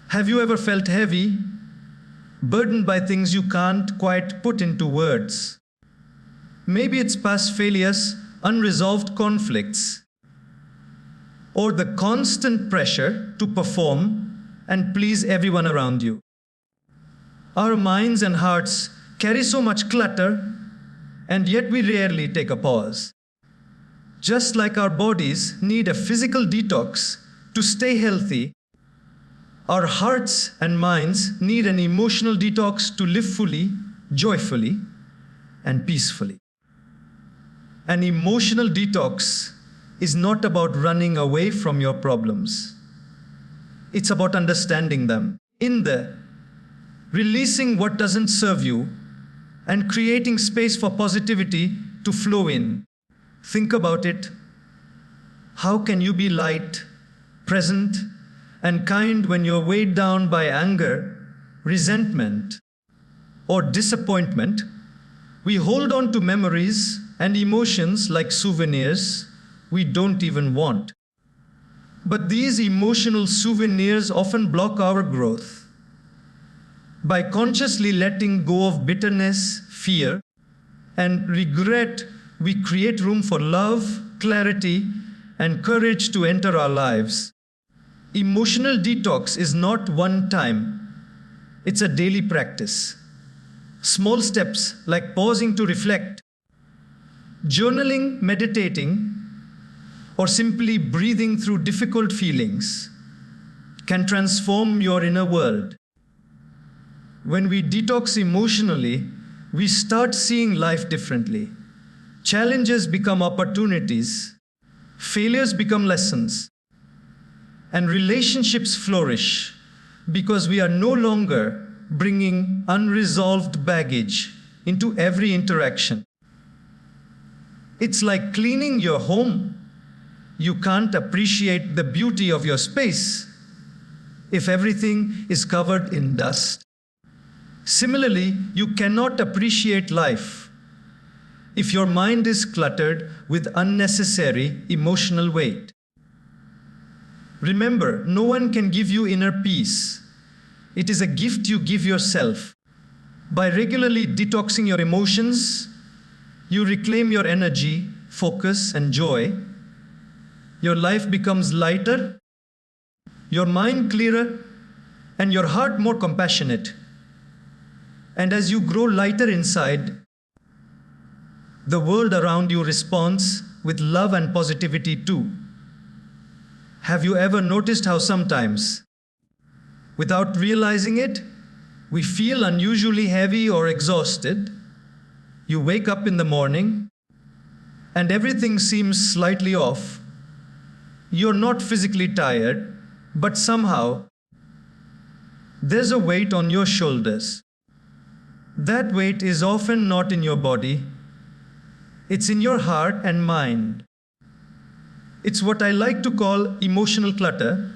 Have you ever felt heavy, burdened by things you can't quite put into words? Maybe it's past failures, unresolved conflicts, or the constant pressure to perform and please everyone around you. Our minds and hearts carry so much clutter, and yet we rarely take a pause. Just like our bodies need a physical detox to stay healthy, our hearts and minds need an emotional detox to live fully, joyfully, and peacefully. An emotional detox is not about running away from your problems. It's about understanding them. In there, releasing what doesn't serve you and creating space for positivity to flow in. Think about it. How can you be light, present, and kind when you're weighed down by anger, resentment, or disappointment? We hold on to memories and emotions like souvenirs we don't even want. But these emotional souvenirs often block our growth. By consciously letting go of bitterness, fear, and regret, we create room for love, clarity, and courage to enter our lives. Emotional detox is not one time. It's a daily practice. Small steps like pausing to reflect, journaling, meditating, or simply breathing through difficult feelings can transform your inner world. When we detox emotionally, we start seeing life differently. Challenges become opportunities, failures become lessons, and relationships flourish because we are no longer bringing unresolved baggage into every interaction. It's like cleaning your home. You can't appreciate the beauty of your space if everything is covered in dust. Similarly, you cannot appreciate life if your mind is cluttered with unnecessary emotional weight. Remember, no one can give you inner peace. It is a gift you give yourself. By regularly detoxing your emotions, you reclaim your energy, focus, and joy. Your life becomes lighter, your mind clearer, and your heart more compassionate. And as you grow lighter inside, the world around you responds with love and positivity too. Have you ever noticed how sometimes, without realizing it, we feel unusually heavy or exhausted? You wake up in the morning and everything seems slightly off. You're not physically tired, but somehow there's a weight on your shoulders. That weight is often not in your body. It's in your heart and mind. It's what I like to call emotional clutter.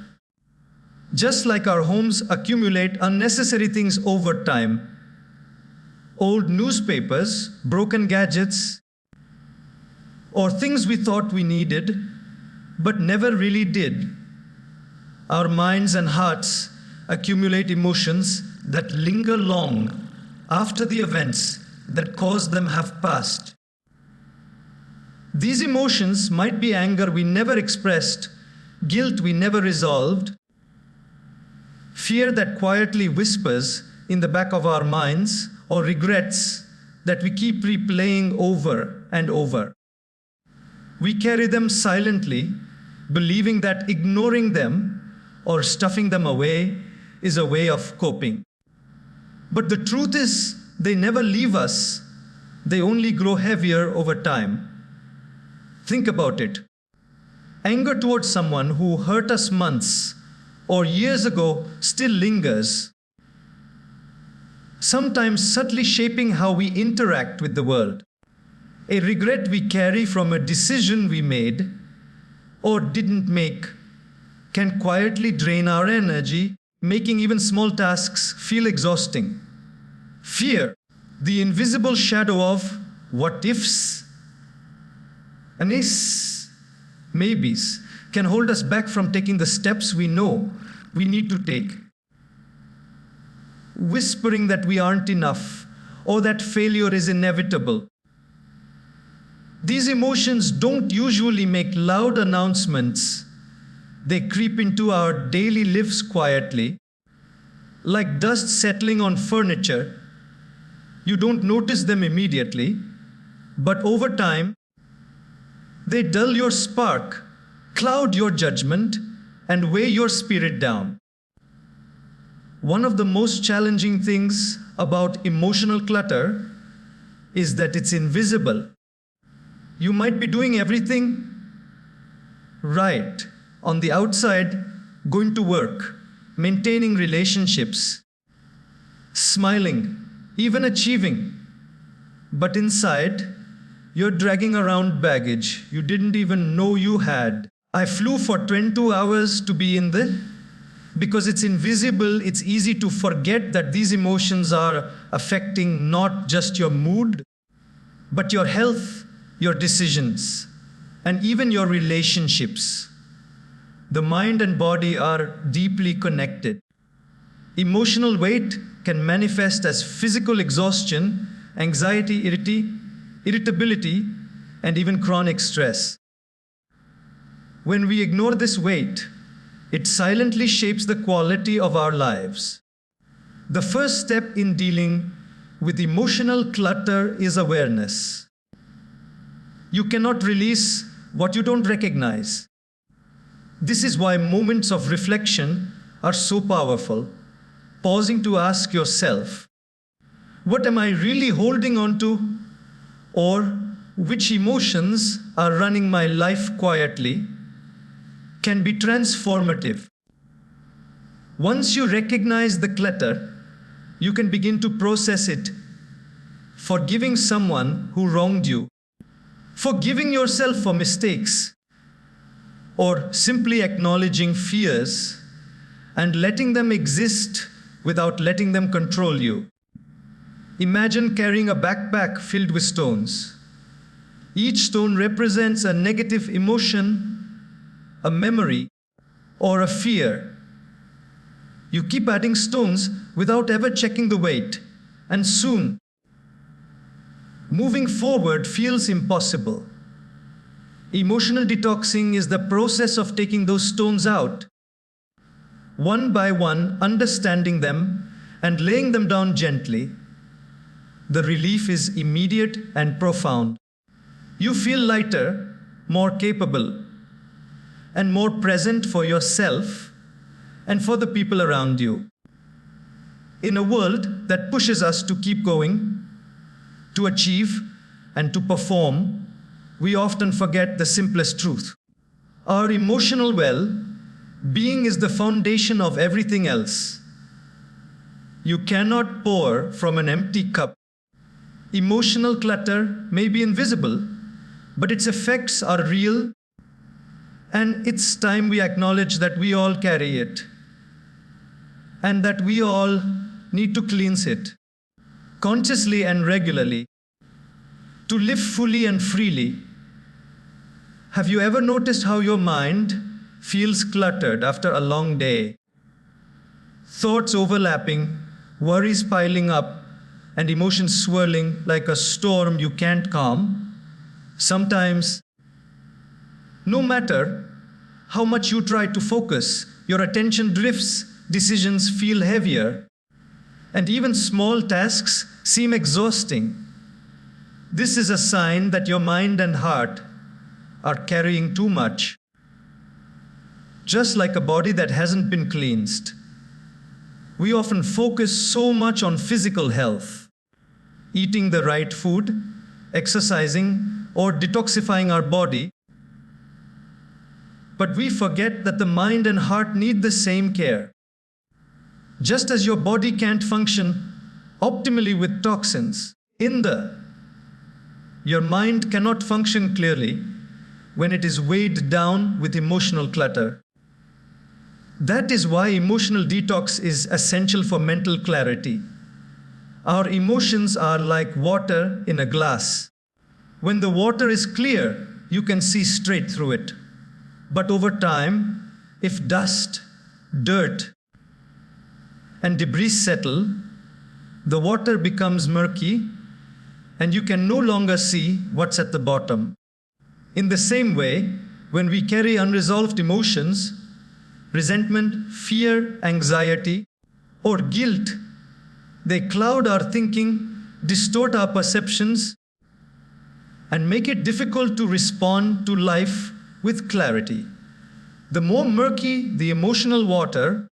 Just like our homes accumulate unnecessary things over time, old newspapers, broken gadgets, or things we thought we needed but never really did, our minds and hearts accumulate emotions that linger long after the events that caused them have passed. These emotions might be anger we never expressed, guilt we never resolved, fear that quietly whispers in the back of our minds, or regrets that we keep replaying over and over. We carry them silently, believing that ignoring them or stuffing them away is a way of coping. But the truth is, they never leave us. They only grow heavier over time. Think about it. Anger towards someone who hurt us months or years ago still lingers, sometimes subtly shaping how we interact with the world. A regret we carry from a decision we made or didn't make can quietly drain our energy, making even small tasks feel exhausting. Fear, the invisible shadow of what ifs and maybes, can hold us back from taking the steps we know we need to take. whispering that we aren't enough or that failure is inevitable. These emotions don't usually make loud announcements. They creep into our daily lives quietly, like dust settling on furniture. You don't notice them immediately, but over time, they dull your spark, cloud your judgment, and weigh your spirit down. One of the most challenging things about emotional clutter is that it's invisible. You might be doing everything right on the outside, going to work, maintaining relationships, smiling, even achieving. But inside, you're dragging around baggage you didn't even know you had. I flew for 22 hours to be in the... Because it's invisible, it's easy to forget that these emotions are affecting not just your mood, but your health, your decisions, and even your relationships. The mind and body are deeply connected. Emotional weight can manifest as physical exhaustion, anxiety, irritability, and even chronic stress. When we ignore this weight, it silently shapes the quality of our lives. The first step in dealing with emotional clutter is awareness. You cannot release what you don't recognize. This is why moments of reflection are so powerful. Pausing to ask yourself, what am I really holding on to? Or which emotions are running my life quietly? Can be transformative. Once you recognize the clutter, you can begin to process it, forgiving someone who wronged you, forgiving yourself for mistakes, or simply acknowledging fears and letting them exist without letting them control you. Imagine carrying a backpack filled with stones. Each stone represents a negative emotion, a memory, or a fear. You keep adding stones without ever checking the weight, and soon, moving forward feels impossible. Emotional detoxing is the process of taking those stones out, one by one, understanding them and laying them down gently. The relief is immediate and profound. You feel lighter, more capable, and more present for yourself and for the people around you. In a world that pushes us to keep going, to achieve, and to perform, we often forget the simplest truth. Our emotional well-being is the foundation of everything else. You cannot pour from an empty cup. Emotional clutter may be invisible, but its effects are real, and it's time we acknowledge that we all carry it, and that we all need to cleanse it, consciously and regularly, to live fully and freely. Have you ever noticed how your mind feels cluttered after a long day? Thoughts overlapping, worries piling up, and emotions swirling like a storm you can't calm? Sometimes, no matter how much you try to focus, your attention drifts, decisions feel heavier, and even small tasks seem exhausting. This is a sign that your mind and heart are carrying too much. Just like a body that hasn't been cleansed, we often focus so much on physical health, eating the right food, exercising, or detoxifying our body, but we forget that the mind and heart need the same care. Just as your body can't function optimally with toxins, your mind cannot function clearly when it is weighed down with emotional clutter. That is why emotional detox is essential for mental clarity. Our emotions are like water in a glass. When the water is clear, you can see straight through it. But over time, if dust, dirt, and debris settle, the water becomes murky and you can no longer see what's at the bottom. In the same way, when we carry unresolved emotions, resentment, fear, anxiety, or guilt, they cloud our thinking, distort our perceptions, and make it difficult to respond to life with clarity. The more murky the emotional water,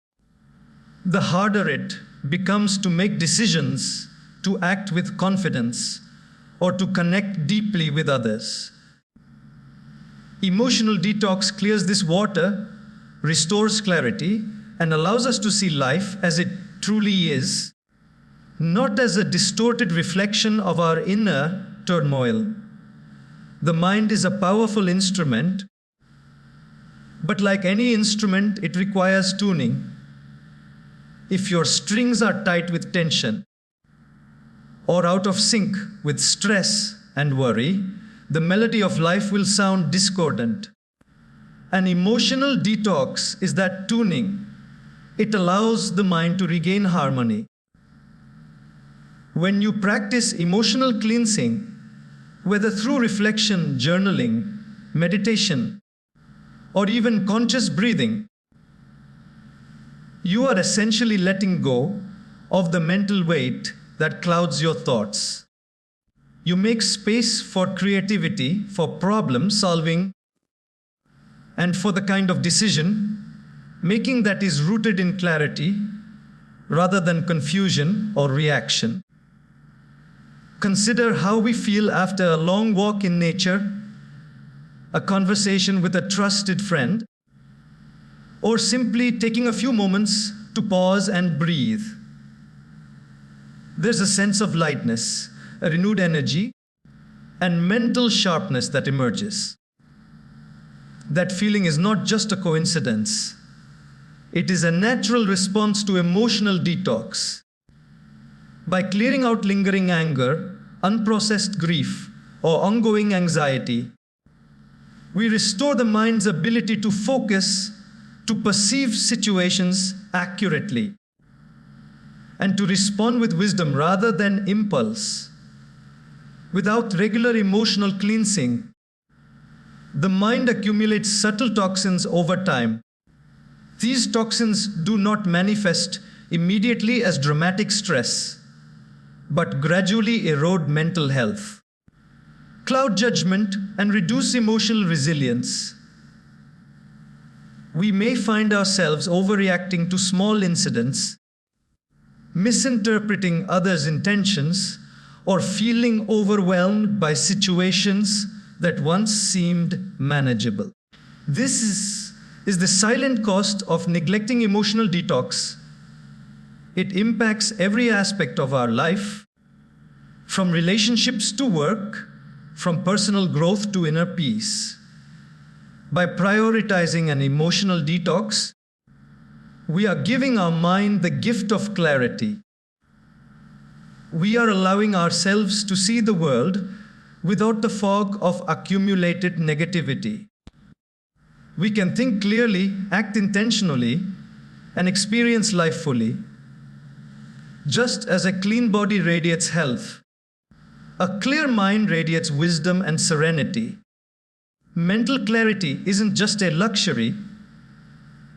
the harder it becomes to make decisions, to act with confidence, or to connect deeply with others. Emotional detox clears this water, restores clarity, and allows us to see life as it truly is, not as a distorted reflection of our inner turmoil. The mind is a powerful instrument, but like any instrument, it requires tuning. If your strings are tight with tension or out of sync with stress and worry, the melody of life will sound discordant. An emotional detox is that tuning. It allows the mind to regain harmony. When you practice emotional cleansing, whether through reflection, journaling, meditation, or even conscious breathing, you are essentially letting go of the mental weight that clouds your thoughts. You make space for creativity, for problem solving, and for the kind of decision making that is rooted in clarity rather than confusion or reaction. Consider how we feel after a long walk in nature, a conversation with a trusted friend, or simply taking a few moments to pause and breathe. There's a sense of lightness, a renewed energy, and mental sharpness that emerges. That feeling is not just a coincidence. It is a natural response to emotional detox. By clearing out lingering anger, unprocessed grief, or ongoing anxiety, we restore the mind's ability to focus, to perceive situations accurately, and to respond with wisdom rather than impulse. Without regular emotional cleansing, the mind accumulates subtle toxins over time. These toxins do not manifest immediately as dramatic stress, but gradually erode mental health, cloud judgment, and reduce emotional resilience. We may find ourselves overreacting to small incidents, misinterpreting others' intentions, or feeling overwhelmed by situations that once seemed manageable. This is the silent cost of neglecting emotional detox. It impacts every aspect of our life, from relationships to work, from personal growth to inner peace. By prioritizing an emotional detox, we are giving our mind the gift of clarity. We are allowing ourselves to see the world without the fog of accumulated negativity. We can think clearly, act intentionally, and experience life fully. Just as a clean body radiates health, a clear mind radiates wisdom and serenity. Mental clarity isn't just a luxury,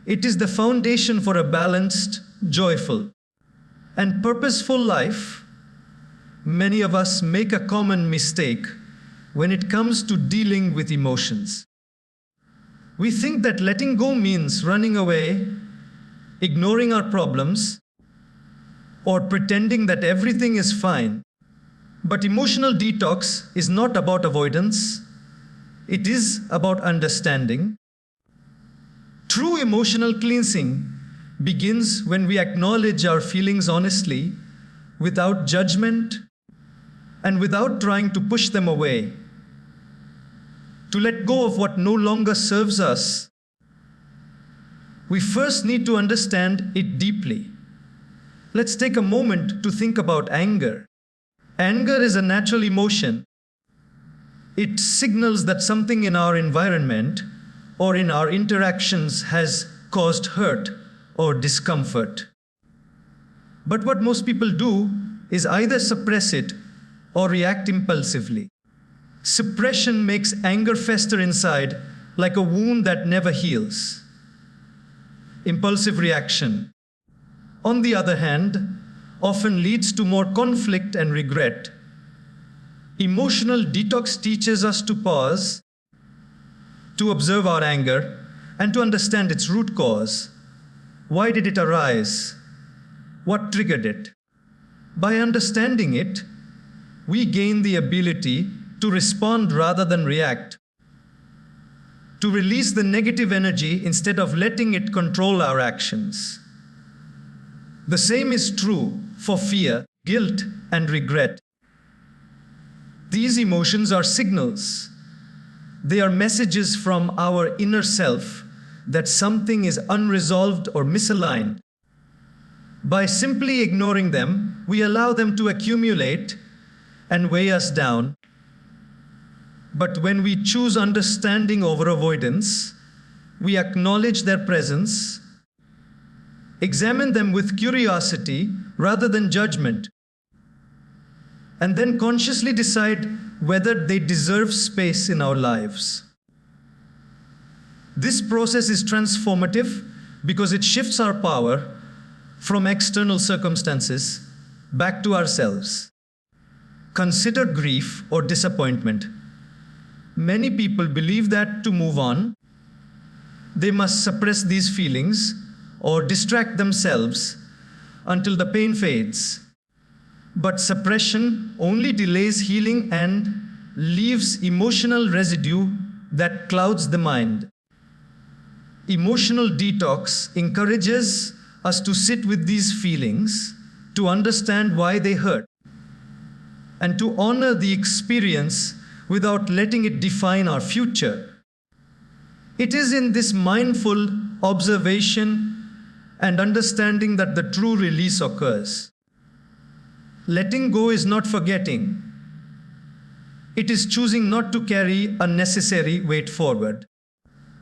it is the foundation for a balanced, joyful, and purposeful life. Many of us make a common mistake when it comes to dealing with emotions. We think that letting go means running away, ignoring our problems, or pretending that everything is fine. But emotional detox is not about avoidance. It is about understanding. True emotional cleansing begins when we acknowledge our feelings honestly, without judgment, and without trying to push them away. To let go of what no longer serves us, we first need to understand it deeply. Let's take a moment to think about anger. Anger is a natural emotion. It signals that something in our environment or in our interactions has caused hurt or discomfort. But what most people do is either suppress it or react impulsively. Suppression makes anger fester inside like a wound that never heals. Impulsive reaction, on the other hand, often leads to more conflict and regret. Emotional detox teaches us to pause, to observe our anger, and to understand its root cause. Why did it arise? What triggered it? By understanding it, we gain the ability to respond rather than react, to release the negative energy instead of letting it control our actions. The same is true for fear, guilt, and regret. These emotions are signals. They are messages from our inner self that something is unresolved or misaligned. By simply ignoring them, we allow them to accumulate and weigh us down. But when we choose understanding over avoidance, we acknowledge their presence, examine them with curiosity rather than judgment, and then consciously decide whether they deserve space in our lives. This process is transformative because it shifts our power from external circumstances back to ourselves. Consider grief or disappointment. Many people believe that to move on, they must suppress these feelings or distract themselves until the pain fades. But suppression only delays healing and leaves emotional residue that clouds the mind. Emotional detox encourages us to sit with these feelings, to understand why they hurt, and to honor the experience without letting it define our future. It is in this mindful observation and understanding that the true release occurs. Letting go is not forgetting. It is choosing not to carry unnecessary weight forward.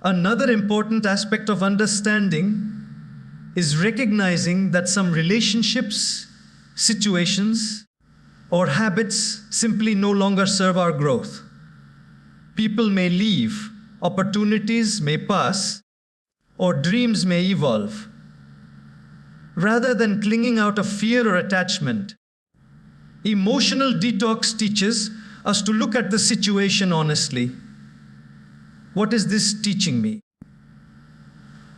Another important aspect of understanding is recognizing that some relationships, situations, or habits simply no longer serve our growth. People may leave, opportunities may pass, or dreams may evolve. Rather than clinging out of fear or attachment, emotional detox teaches us to look at the situation honestly. What is this teaching me?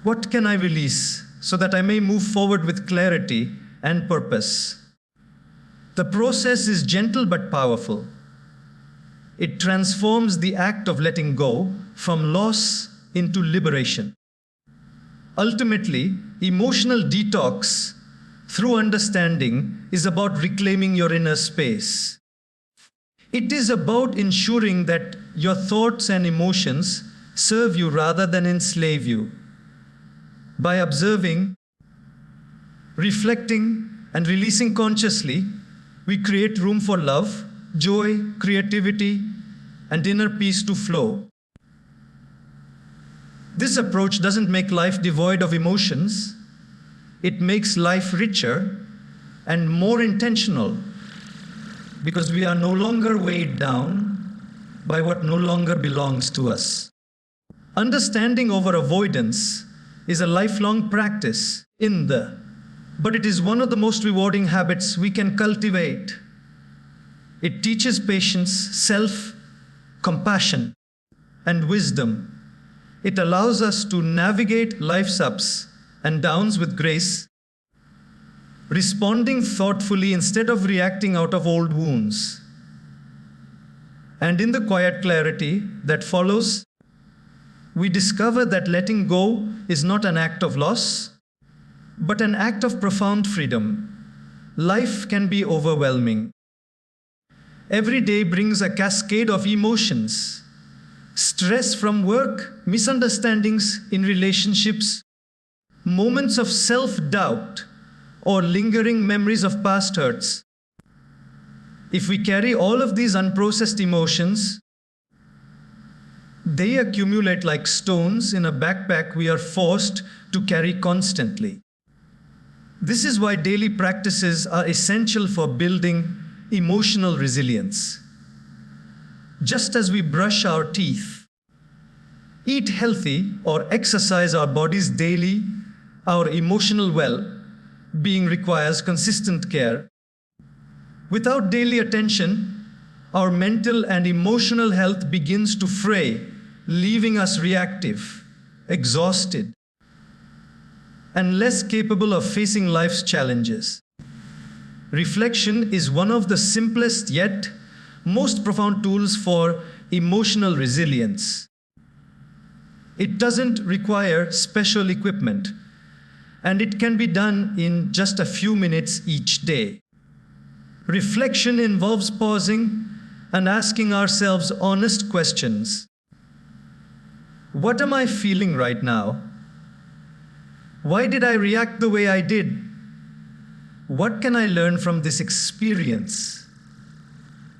What can I release so that I may move forward with clarity and purpose? The process is gentle but powerful. It transforms the act of letting go from loss into liberation. Ultimately, emotional detox through understanding is about reclaiming your inner space. It is about ensuring that your thoughts and emotions serve you rather than enslave you. By observing, reflecting, and releasing consciously, we create room for love, joy, creativity, and inner peace to flow. This approach doesn't make life devoid of emotions. It makes life richer and more intentional because we are no longer weighed down by what no longer belongs to us. Understanding over avoidance is a lifelong practice but it is one of the most rewarding habits we can cultivate. It teaches patience, self-compassion, and wisdom. It allows us to navigate life's ups and downs with grace, responding thoughtfully instead of reacting out of old wounds. And in the quiet clarity that follows, we discover that letting go is not an act of loss, but an act of profound freedom. Life can be overwhelming. Every day brings a cascade of emotions. Stress from work, misunderstandings in relationships, moments of self-doubt, or lingering memories of past hurts. If we carry all of these unprocessed emotions, they accumulate like stones in a backpack we are forced to carry constantly. This is why daily practices are essential for building emotional resilience. Just as we brush our teeth, eat healthy, or exercise our bodies daily, our emotional well-being requires consistent care. Without daily attention, our mental and emotional health begins to fray, leaving us reactive, exhausted, and less capable of facing life's challenges. Reflection is one of the simplest yet most profound tools for emotional resilience. It doesn't require special equipment, and it can be done in just a few minutes each day. Reflection involves pausing and asking ourselves honest questions. What am I feeling right now? Why did I react the way I did? What can I learn from this experience?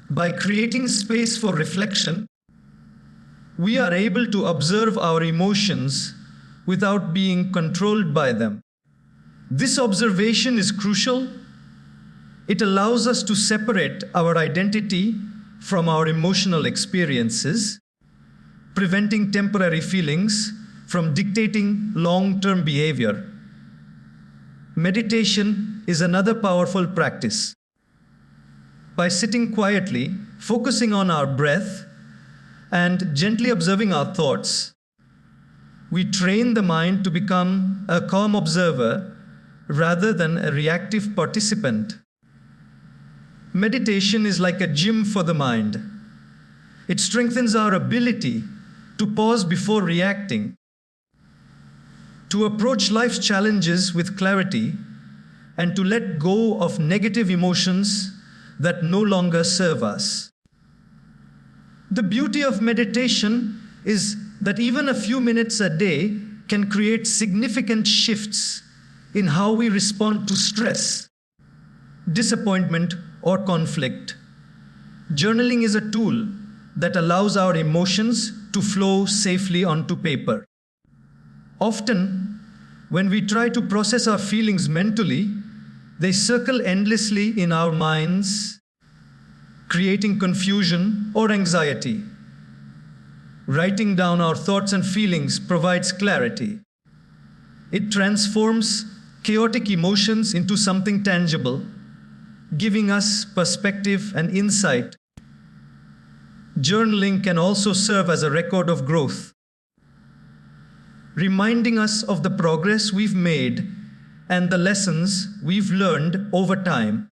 By creating space for reflection, we are able to observe our emotions without being controlled by them. This observation is crucial. It allows us to separate our identity from our emotional experiences, preventing temporary feelings from dictating long-term behavior. Meditation is another powerful practice. By sitting quietly, focusing on our breath, and gently observing our thoughts, we train the mind to become a calm observer rather than a reactive participant. Meditation is like a gym for the mind. It strengthens our ability to pause before reacting, to approach life's challenges with clarity, and to let go of negative emotions that no longer serve us. The beauty of meditation is that even a few minutes a day can create significant shifts in how we respond to stress, disappointment, or conflict. Journaling is a tool that allows our emotions to flow safely onto paper. Often, when we try to process our feelings mentally, they circle endlessly in our minds, creating confusion or anxiety. Writing down our thoughts and feelings provides clarity. It transforms chaotic emotions into something tangible, giving us perspective and insight. Journaling can also serve as a record of growth, reminding us of the progress we've made and the lessons we've learned over time.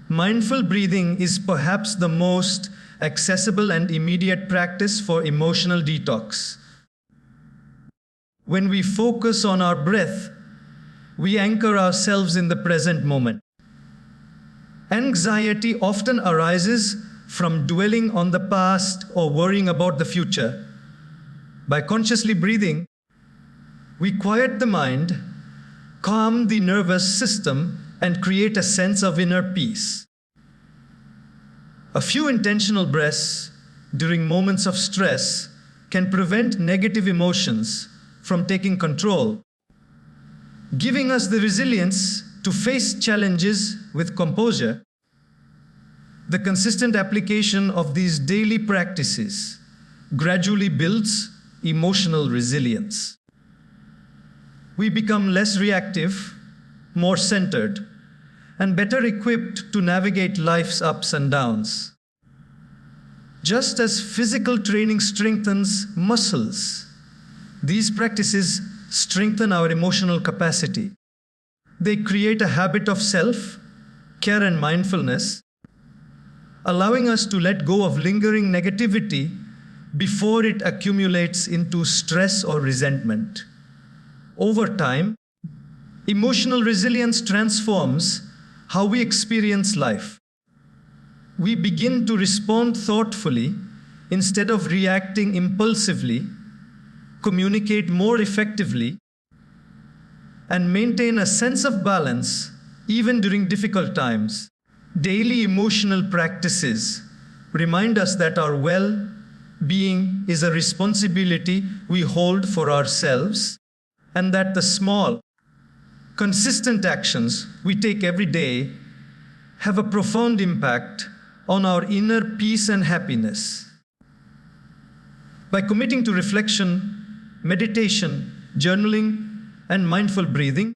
Mindful breathing is perhaps the most accessible and immediate practice for emotional detox. When we focus on our breath, we anchor ourselves in the present moment. Anxiety often arises from dwelling on the past or worrying about the future. By consciously breathing, we quiet the mind, calm the nervous system, and create a sense of inner peace. A few intentional breaths during moments of stress can prevent negative emotions from taking control, giving us the resilience to face challenges with composure. The consistent application of these daily practices gradually builds emotional resilience. We become less reactive, more centered, and better equipped to navigate life's ups and downs. Just as physical training strengthens muscles, these practices strengthen our emotional capacity. They create a habit of self-care and mindfulness, allowing us to let go of lingering negativity before it accumulates into stress or resentment. Over time, emotional resilience transforms how we experience life. We begin to respond thoughtfully instead of reacting impulsively, communicate more effectively, and maintain a sense of balance even during difficult times. Daily emotional practices remind us that our well-being is a responsibility we hold for ourselves, and that the small Consistent actions we take every day have a profound impact on our inner peace and happiness. By committing to reflection, meditation, journaling, and mindful breathing,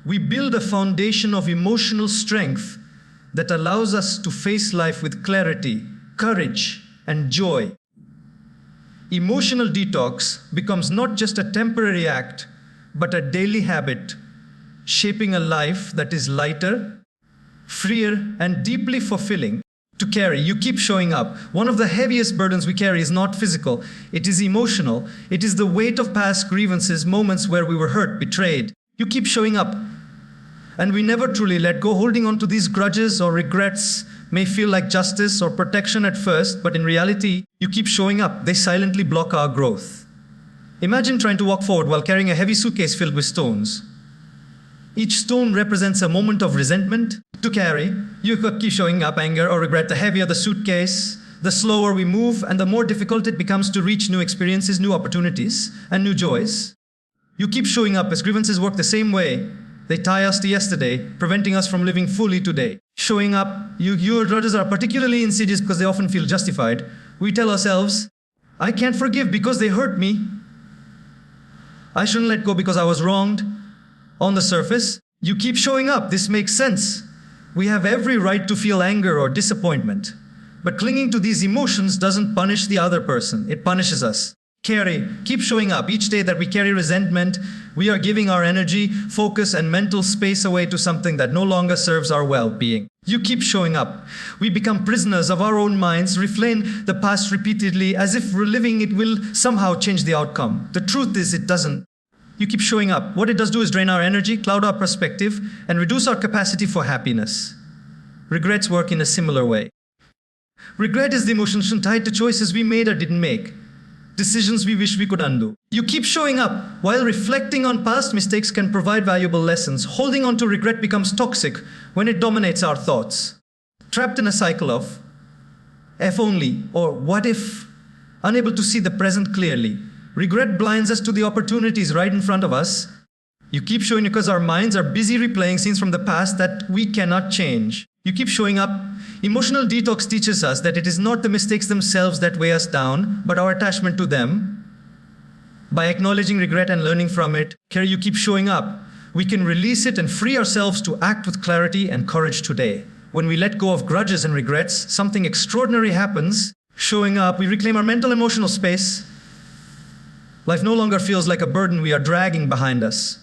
we build a foundation of emotional strength that allows us to face life with clarity, courage, and joy. Emotional detox becomes not just a temporary act, but a daily habit, shaping a life that is lighter, freer, and deeply fulfilling to carry. You keep showing up. One of the heaviest burdens we carry is not physical, it is emotional. It is the weight of past grievances, moments where we were hurt, betrayed. You keep showing up. And we never truly let go. Holding on to these grudges or regrets may feel like justice or protection at first, but in reality, you keep showing up. They silently block our growth. Imagine trying to walk forward while carrying a heavy suitcase filled with stones. Each stone represents a moment of resentment to carry. You could keep showing up anger or regret. The heavier the suitcase, the slower we move, and the more difficult it becomes to reach new experiences, new opportunities, and new joys. You keep showing up as grievances work the same way. They tie us to yesterday, preventing us from living fully today. Showing up, your grudges are particularly insidious because they often feel justified. We tell ourselves, I can't forgive because they hurt me. I shouldn't let go because I was wronged. On the surface, you keep showing up. This makes sense. We have every right to feel anger or disappointment. But clinging to these emotions doesn't punish the other person. It punishes us. Keep showing up. Each day that we carry resentment, we are giving our energy, focus, and mental space away to something that no longer serves our well-being. You keep showing up. We become prisoners of our own minds, replaying the past repeatedly as if reliving it will somehow change the outcome. The truth is, it doesn't. You keep showing up. What it does do is drain our energy, cloud our perspective, and reduce our capacity for happiness. Regrets work in a similar way. Regret is the emotion tied to choices we made or didn't make, decisions we wish we could undo. You keep showing up. While reflecting on past mistakes can provide valuable lessons, holding on to regret becomes toxic when it dominates our thoughts. Trapped in a cycle of if only or what if, unable to see the present clearly. Regret blinds us to the opportunities right in front of us. You keep showing because our minds are busy replaying scenes from the past that we cannot change. You keep showing up. Emotional detox teaches us that it is not the mistakes themselves that weigh us down, but our attachment to them. By acknowledging regret and learning from it, you keep showing up. We can release it and free ourselves to act with clarity and courage today. When we let go of grudges and regrets, something extraordinary happens. Showing up, we reclaim our mental emotional space. Life no longer feels like a burden we are dragging behind us.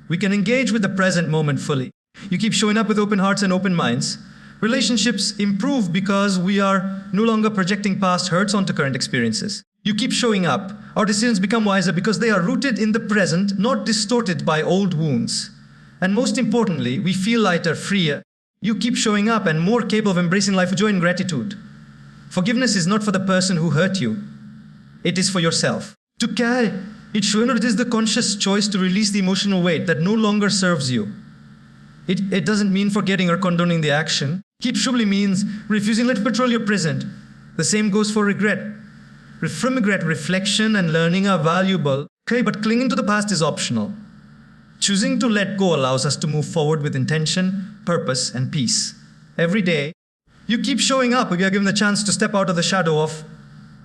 We can engage with the present moment fully. You keep showing up with open hearts and open minds. Relationships improve because we are no longer projecting past hurts onto current experiences. You keep showing up. Our decisions become wiser because they are rooted in the present, not distorted by old wounds. And most importantly, we feel lighter, freer. You keep showing up and more capable of embracing life with joy and gratitude. Forgiveness is not for the person who hurt you. It is for yourself. To carry, it is the conscious choice to release the emotional weight that no longer serves you. It doesn't mean forgetting or condoning the action. Keep surely means refusing to patrol your present. The same goes for regret. From regret, reflection and learning are valuable, but clinging to the past is optional. Choosing to let go allows us to move forward with intention, purpose, and peace. Every day, you keep showing up. We are given the chance to step out of the shadow of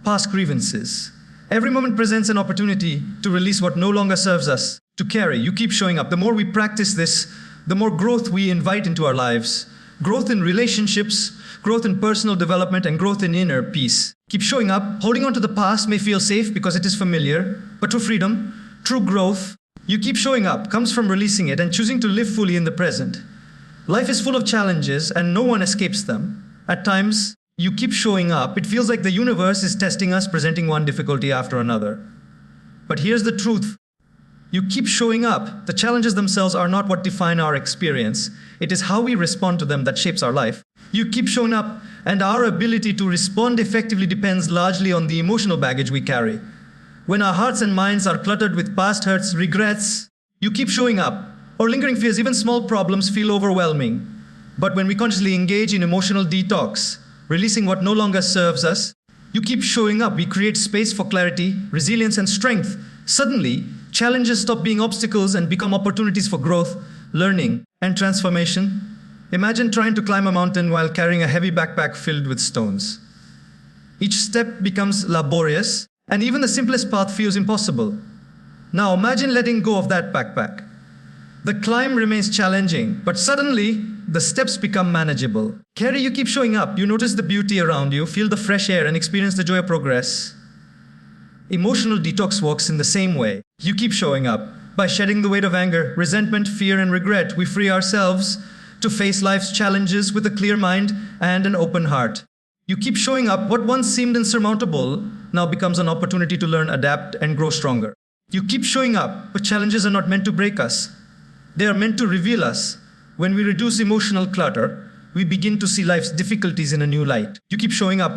past grievances. Every moment presents an opportunity to release what no longer serves us, to carry. You keep showing up. The more we practice this, the more growth we invite into our lives. Growth in relationships, growth in personal development, and growth in inner peace. Keep showing up. Holding on to the past may feel safe because it is familiar, but true freedom, true growth, you keep showing up, comes from releasing it and choosing to live fully in the present. Life is full of challenges and no one escapes them. At times, you keep showing up. It feels like the universe is testing us, presenting one difficulty after another. But here's the truth. You keep showing up. The challenges themselves are not what define our experience. It is how we respond to them that shapes our life. You keep showing up, and our ability to respond effectively depends largely on the emotional baggage we carry. When our hearts and minds are cluttered with past hurts, regrets, you keep showing up. Or lingering fears, even small problems feel overwhelming. But when we consciously engage in emotional detox, releasing what no longer serves us, you keep showing up. We create space for clarity, resilience, and strength. Suddenly, Challenges stop being obstacles and become opportunities for growth, learning, and transformation. Imagine trying to climb a mountain while carrying a heavy backpack filled with stones. Each step becomes laborious, and even the simplest path feels impossible. Now imagine letting go of that backpack. The climb remains challenging, but suddenly the steps become manageable. Carrie, you keep showing up. You notice the beauty around you, feel the fresh air, and experience the joy of progress. Emotional detox works in the same way. You keep showing up. By shedding the weight of anger, resentment, fear, and regret, we free ourselves to face life's challenges with a clear mind and an open heart. You keep showing up. What once seemed insurmountable now becomes an opportunity to learn, adapt, and grow stronger. You keep showing up, but challenges are not meant to break us. They are meant to reveal us. When we reduce emotional clutter, we begin to see life's difficulties in a new light. You keep showing up.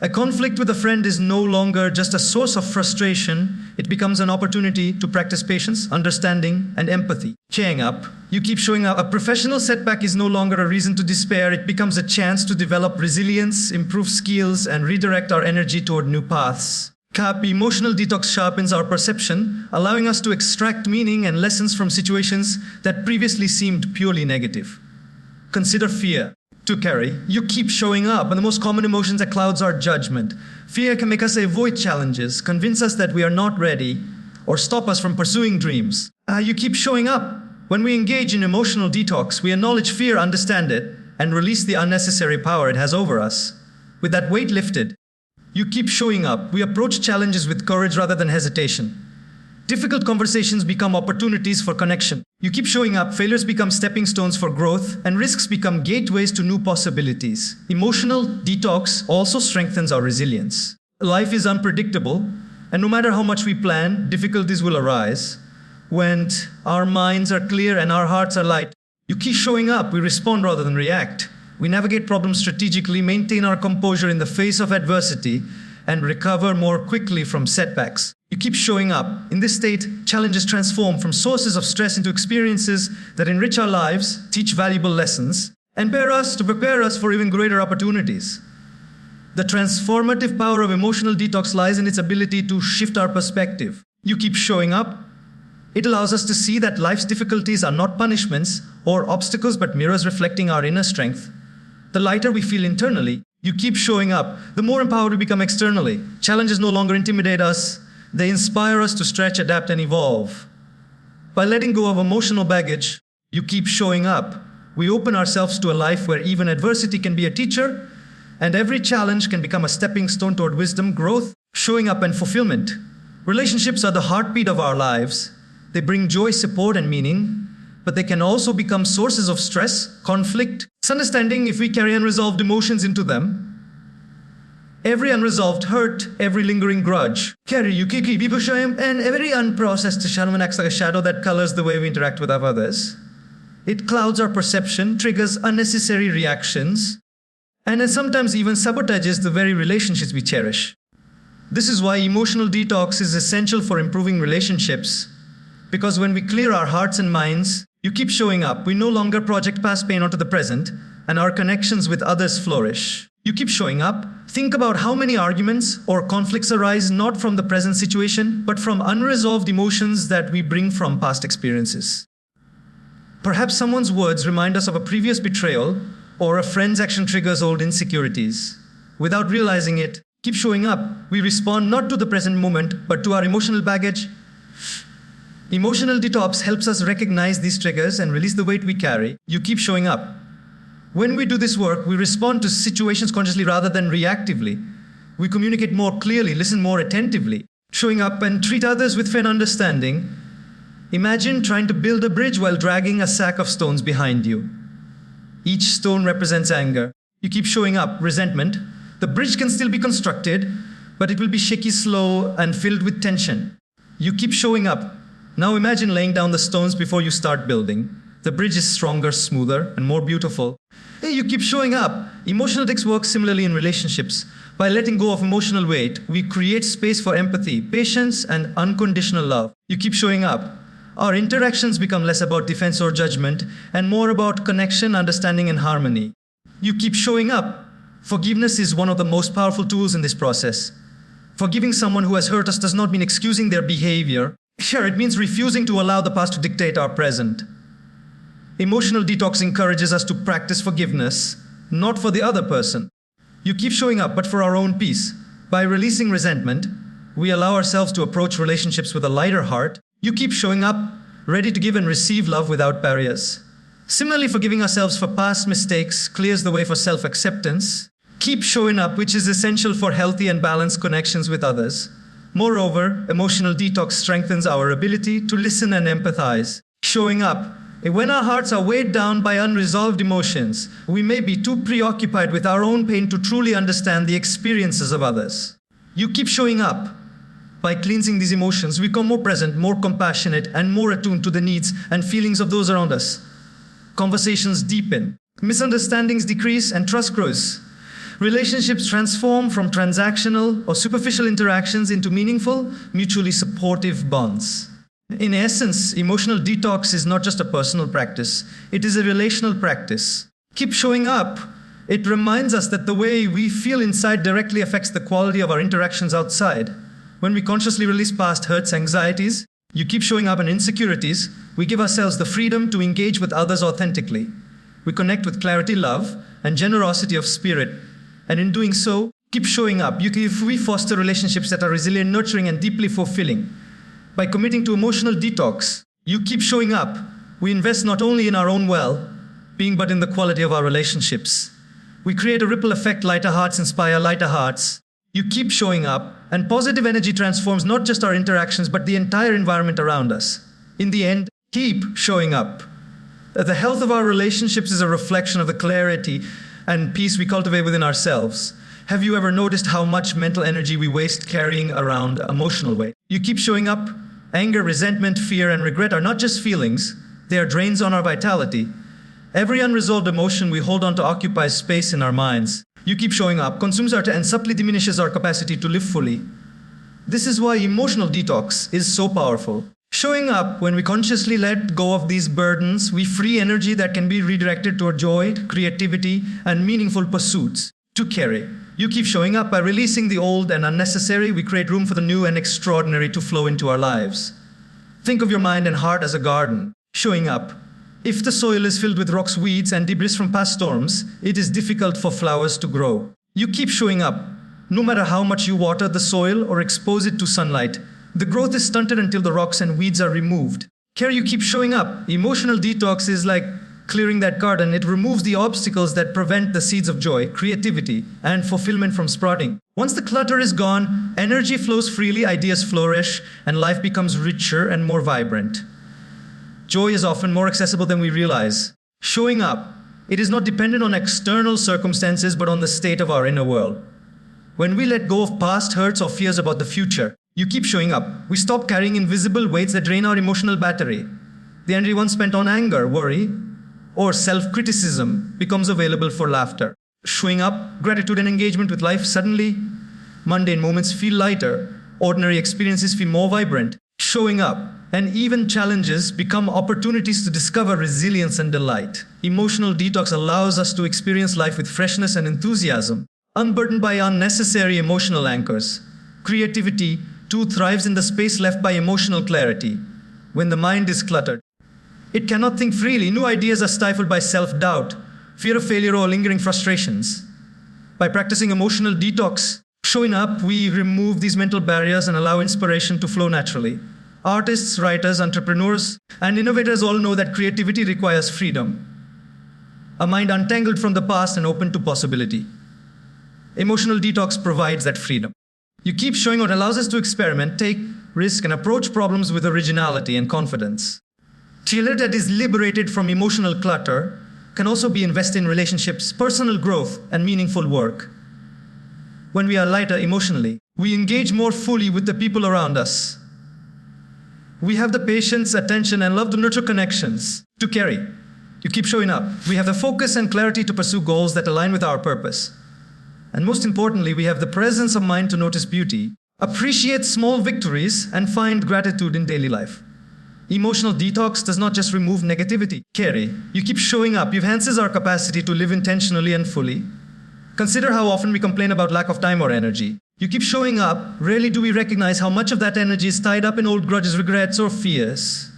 A conflict with a friend is no longer just a source of frustration. It becomes an opportunity to practice patience, understanding, and empathy. Cheering up. You keep showing up. A professional setback is no longer a reason to despair. It becomes a chance to develop resilience, improve skills, and redirect our energy toward new paths. CAP, emotional detox sharpens our perception, allowing us to extract meaning and lessons from situations that previously seemed purely negative. Consider fear. To carry, you keep showing up, and the most common emotions that clouds our judgment. Fear can make us avoid challenges, convince us that we are not ready, or stop us from pursuing dreams. You keep showing up. When we engage in emotional detox, we acknowledge fear, understand it, and release the unnecessary power it has over us. With that weight lifted, you keep showing up. We approach challenges with courage rather than hesitation. Difficult conversations become opportunities for connection. You keep showing up, failures become stepping stones for growth, and risks become gateways to new possibilities. Emotional detox also strengthens our resilience. Life is unpredictable, and no matter how much we plan, difficulties will arise. When our minds are clear and our hearts are light, you keep showing up. We respond rather than react. We navigate problems strategically, maintain our composure in the face of adversity, and recover more quickly from setbacks. You keep showing up. In this state, challenges transform from sources of stress into experiences that enrich our lives, teach valuable lessons, and prepare us for even greater opportunities. The transformative power of emotional detox lies in its ability to shift our perspective. You keep showing up. It allows us to see that life's difficulties are not punishments or obstacles, but mirrors reflecting our inner strength. The lighter we feel internally, you keep showing up, the more empowered we become externally. Challenges no longer intimidate us. They inspire us to stretch, adapt, and evolve. By letting go of emotional baggage, you keep showing up. We open ourselves to a life where even adversity can be a teacher, and every challenge can become a stepping stone toward wisdom, growth, showing up, and fulfillment. Relationships are the heartbeat of our lives. They bring joy, support, and meaning, but they can also become sources of stress, conflict, misunderstanding if we carry unresolved emotions into them. Every unresolved hurt, every lingering grudge, carry and every unprocessed shadow acts like a shadow that colors the way we interact with others. It clouds our perception, triggers unnecessary reactions, and sometimes even sabotages the very relationships we cherish. This is why emotional detox is essential for improving relationships, because when we clear our hearts and minds, you keep showing up. We no longer project past pain onto the present, and our connections with others flourish. You keep showing up. Think about how many arguments or conflicts arise not from the present situation, but from unresolved emotions that we bring from past experiences. Perhaps someone's words remind us of a previous betrayal, or a friend's action triggers old insecurities. Without realizing it, keep showing up. We respond not to the present moment, but to our emotional baggage. Emotional detox helps us recognize these triggers and release the weight we carry. You keep showing up. When we do this work, we respond to situations consciously rather than reactively. We communicate more clearly, listen more attentively, showing up and treat others with fair understanding. Imagine trying to build a bridge while dragging a sack of stones behind you. Each stone represents anger. You keep showing up, resentment. The bridge can still be constructed, but it will be shaky, slow, and filled with tension. You keep showing up. Now imagine laying down the stones before you start building. The bridge is stronger, smoother, and more beautiful. Hey, you keep showing up. Emotional detox works similarly in relationships. By letting go of emotional weight, we create space for empathy, patience, and unconditional love. You keep showing up. Our interactions become less about defense or judgment, and more about connection, understanding, and harmony. You keep showing up. Forgiveness is one of the most powerful tools in this process. Forgiving someone who has hurt us does not mean excusing their behavior. Here, it means refusing to allow the past to dictate our present. Emotional detox encourages us to practice forgiveness, not for the other person. You keep showing up, but for our own peace. By releasing resentment, we allow ourselves to approach relationships with a lighter heart. You keep showing up, ready to give and receive love without barriers. Similarly, forgiving ourselves for past mistakes clears the way for self-acceptance. Keep showing up, which is essential for healthy and balanced connections with others. Moreover, emotional detox strengthens our ability to listen and empathize. Showing up. When our hearts are weighed down by unresolved emotions, we may be too preoccupied with our own pain to truly understand the experiences of others. You keep showing up. By cleansing these emotions, we become more present, more compassionate, and more attuned to the needs and feelings of those around us. Conversations deepen, misunderstandings decrease, and trust grows. Relationships transform from transactional or superficial interactions into meaningful, mutually supportive bonds. In essence, emotional detox is not just a personal practice, it is a relational practice. Keep showing up. It reminds us that the way we feel inside directly affects the quality of our interactions outside. When we consciously release past hurts, anxieties, you keep showing up, and insecurities, we give ourselves the freedom to engage with others authentically. We connect with clarity, love, and generosity of spirit. And in doing so, keep showing up. If we foster relationships that are resilient, nurturing, and deeply fulfilling. By committing to emotional detox, you keep showing up. We invest not only in our own well-being, but in the quality of our relationships. We create a ripple effect. Lighter hearts inspire lighter hearts. You keep showing up, and positive energy transforms not just our interactions, but the entire environment around us. In the end, keep showing up. The health of our relationships is a reflection of the clarity and peace we cultivate within ourselves. Have you ever noticed how much mental energy we waste carrying around emotional weight? You keep showing up. Anger, resentment, fear, and regret are not just feelings, they are drains on our vitality. Every unresolved emotion we hold on to occupies space in our minds. You keep showing up, consumes our time, and subtly diminishes our capacity to live fully. This is why emotional detox is so powerful. Showing up, when we consciously let go of these burdens, we free energy that can be redirected toward joy, creativity, and meaningful pursuits to carry. You keep showing up. By releasing the old and unnecessary, we create room for the new and extraordinary to flow into our lives. Think of your mind and heart as a garden. Showing up. If the soil is filled with rocks, weeds, and debris from past storms, it is difficult for flowers to grow. You keep showing up. No matter how much you water the soil or expose it to sunlight, the growth is stunted until the rocks and weeds are removed. Here you keep showing up. Emotional detox is like clearing that garden. It removes the obstacles that prevent the seeds of joy, creativity, and fulfillment from sprouting. Once the clutter is gone, energy flows freely, ideas flourish, and life becomes richer and more vibrant. Joy is often more accessible than we realize. Showing up. It is not dependent on external circumstances, but on the state of our inner world. When we let go of past hurts or fears about the future, you keep showing up. We stop carrying invisible weights that drain our emotional battery. The energy once spent on anger, worry, or self-criticism becomes available for laughter. Showing up, gratitude, and engagement with life. Suddenly, mundane moments feel lighter. Ordinary experiences feel more vibrant. Showing up, and even challenges become opportunities to discover resilience and delight. Emotional detox allows us to experience life with freshness and enthusiasm, unburdened by unnecessary emotional anchors. Creativity, too, thrives in the space left by emotional clarity. When the mind is cluttered, it cannot think freely. New ideas are stifled by self-doubt, fear of failure, or lingering frustrations. By practicing emotional detox, showing up, we remove these mental barriers and allow inspiration to flow naturally. Artists, writers, entrepreneurs, and innovators all know that creativity requires freedom. A mind untangled from the past and open to possibility. Emotional detox provides that freedom. You keep showing what allows us to experiment, take risk, and approach problems with originality and confidence. Chiller that is liberated from emotional clutter can also be invested in relationships, personal growth, and meaningful work. When we are lighter emotionally, we engage more fully with the people around us. We have the patience, attention, and love to nurture connections to carry. You keep showing up. We have the focus and clarity to pursue goals that align with our purpose. And most importantly, we have the presence of mind to notice beauty, appreciate small victories, and find gratitude in daily life. Emotional detox does not just remove negativity. Carry. You keep showing up. It enhances our capacity to live intentionally and fully. Consider how often we complain about lack of time or energy. You keep showing up, rarely do we recognize how much of that energy is tied up in old grudges, regrets, or fears.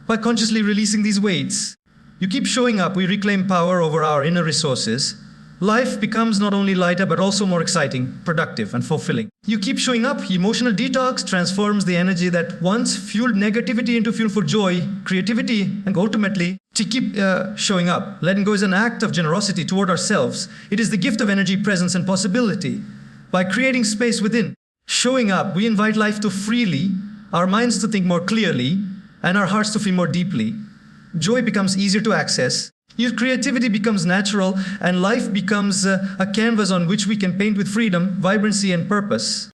By consciously releasing these weights, you keep showing up, we reclaim power over our inner resources. Life becomes not only lighter but also more exciting, productive, and fulfilling. You keep showing up, emotional detox transforms the energy that once fueled negativity into fuel for joy, creativity, and ultimately to keep showing up. Letting go is an act of generosity toward ourselves. It is the gift of energy, presence, and possibility. By creating space within, showing up, we invite life to freely, our minds to think more clearly, and our hearts to feel more deeply. Joy becomes easier to access. Your creativity becomes natural, and life becomes a canvas on which we can paint with freedom, vibrancy, and purpose.